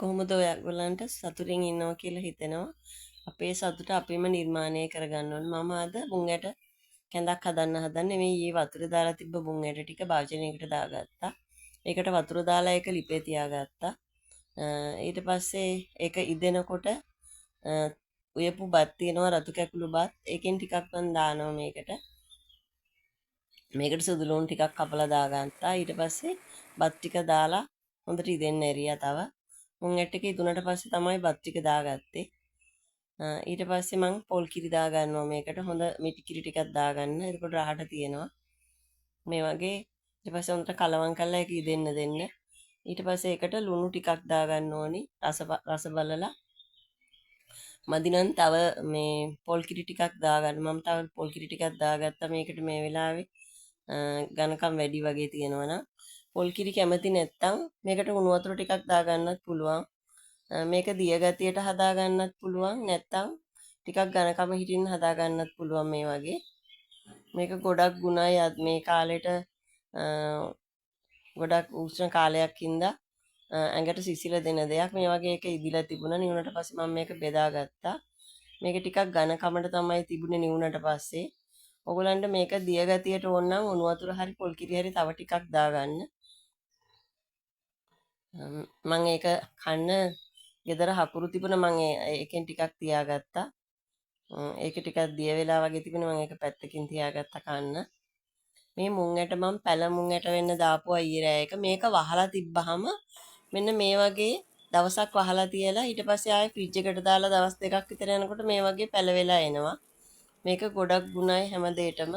කොහොමද ඔයගොල්ලන්ට සතුටින් ඉන්නවා කියලා හිතෙනවා. අපේ සතුට අපිම නිර්මාණය කරගන්න ඕනේ. මම අද මුං ඇට කැඳක් හදන්න හදන්නේ. මේ ඊයේ වතුර දාලා තිබ්බ මුං ඇට ටික භාජනයකට දාගත්තා. ඒකට වතුර දාලා ඒක ලිපේ තියාගත්තා. ඊට පස්සේ ඒක ඉදෙනකොට උයපු බත් තියෙනවා රතු කැකුළු බත්. ඒකෙන් ටිකක් මම දානවා මේකට. මේකට සුදු ලුණු ටිකක් කපලා දාගත්තා. ඊට පස්සේ බත් ටික දාලා හොඳට ඉදෙන්න ඇරියා තව. මුං ඇට එක ඉදුණට පස්සේ තමයි බත් ටික දාගත්තේ. ඊට පස්සේ මං පොල් කිරි දාගන්නවා මේකට. හොඳ මිටි කිරි ටිකක් දාගන්න. එතකොට රහට තියෙනවා. මේ වගේ ඊට පස්සේ හොඳට කලවම් කරලා ඒක ඉදෙන්න දෙන්න. ඊට පස්සේ ඒකට ලුණු ටිකක් දාගන්න ඕනි. රස බලලා මදි නම් තව මේ පොල් කිරි ටිකක් දාගන්න. මම තව පොල් කිරි ටිකක් දාගත්තා මේකට මේ වෙලාවේ. ඝනකම් වැඩි වගේ තියෙනවා නම් පොල් කිරි කැමති නැත්නම් මේකට උණු වතුර ටිකක් දාගන්නත් පුළුවන්. මේක දිය ගතියට හදා ගන්නත් පුළුවන්. නැත්නම් ටිකක් ඝනකම හිටින්න හදා ගන්නත් පුළුවන් මේ වගේ. මේක ගොඩක් ගුණයි මේ කාලෙට ගොඩක් උෂ්ණ කාලයක් හින්දා ඇඟට සිසිල දෙන දෙයක්. මේ වගේ එක ඉදිලා තිබුණා. නිවුණට පස්සේ මම මේක බෙදාගත්තා. මේක ටිකක් ඝනකමට තමයි තිබුණේ නිවුණට පස්සේ. ඔයගලන්ට මේක දිය ගතියට ඕන නම් උණු වතුර හරි පොල් කිරි හරි තව ටිකක් දාගන්න. මම ඒක කන්න ගෙදර හකුරු තිබුණ මම ඒකෙන් ටිකක් තියාගත්තා. ඒක ටිකක් දිය වෙලා වගේ තිබුණේ මම ඒක පැත්තකින් තියාගත්තා කන්න. මේ මුං ඇට මම පැල මුං ඇට වෙන්න දාපුවා ඊයේ රෑ එක. මේක වහලා තිබ්බහම මෙන්න මේ වගේ දවසක් වහලා තියලා ඊට පස්සේ ආයෙ ෆ්‍රිජ් එකට දාලා දවස් දෙකක් විතර යනකොට මේ වගේ පැල වෙලා එනවා. මේක ගොඩක් ගුණයි හැම දෙයකටම.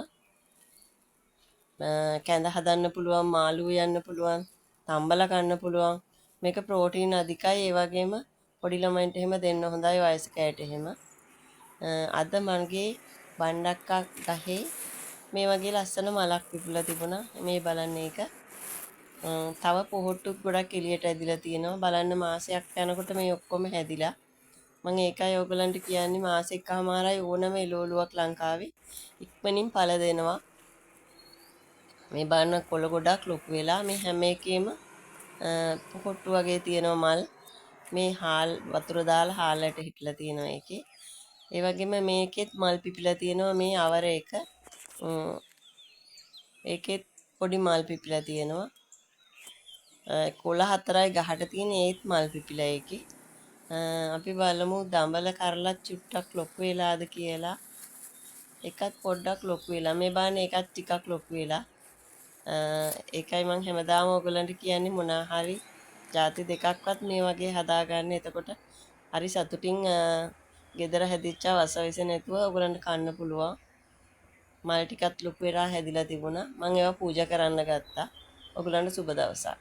කැඳ හදන්න පුළුවන්, මාළු යන්න පුළුවන්, තම්බල කන්න පුළුවන්. මේක ප්‍රෝටීන් අධිකයි. ඒ වගේම පොඩි ළමයින්ට එහෙම දෙන්න හොඳයි වයසක අයට එහෙම. අද මගේ බණ්ඩක්කා ගහේ මේ වගේ ලස්සන මලක් පිපුලා තිබුණා. මේ බලන්න ඒක. තව පොහොට්ටුත් ගොඩක් එළියට ඇදිලා තියෙනවා. බලන්න මාසයක් යනකොට මේ ඔක්කොම හැදිලා. මම ඒකයි ඔයගලන්ට කියන්නේ මාසෙකමාරයි ඕනම එළවලුවක් ලංකාවේ ඉක්මනින් පළ දෙනවා. මේ බලන්න කොළ ගොඩක් ලොකු වෙලා මේ හැම එකෙම පොහොට්ටු වගේ තියෙනවා මල්. මේ හාල් වතුර දාලා හාලට හිටලා තියෙනවා ඒකේ. ඒ වගේම මේකෙත් මල් පිපිලා තියෙනවා මේ අවර එක. ඒකෙත් පොඩි මල් පිපිලා තියෙනවා. කොළ හතරයි ගහට තියෙන ඒත් මල් පිපිලා ඒකේ. අපි බලමු දඹල කරලා චුට්ටක් ලොකු වෙලාද කියලා. එකත් පොඩ්ඩක් ලොකු වෙලා. මේ බලන්න එකත් ටිකක් ලොකු වෙලා. ඒකයි මම හැමදාම ඔයගලන්ට කියන්නේ මොනා හරි ಜಾති දෙකක්වත් මේ වගේ හදාගන්න. එතකොට හරි සතුටින් ගෙදර හැදිච්ච වසවිස නැතුව ඔයගලන්ට කන්න පුළුවන්. මල් ටිකත් ලොකු වෙලා හැදිලා තිබුණා. මම ඒවා පූජා කරන්න ගත්තා. ඔයගලන්ට සුබ දවසක්.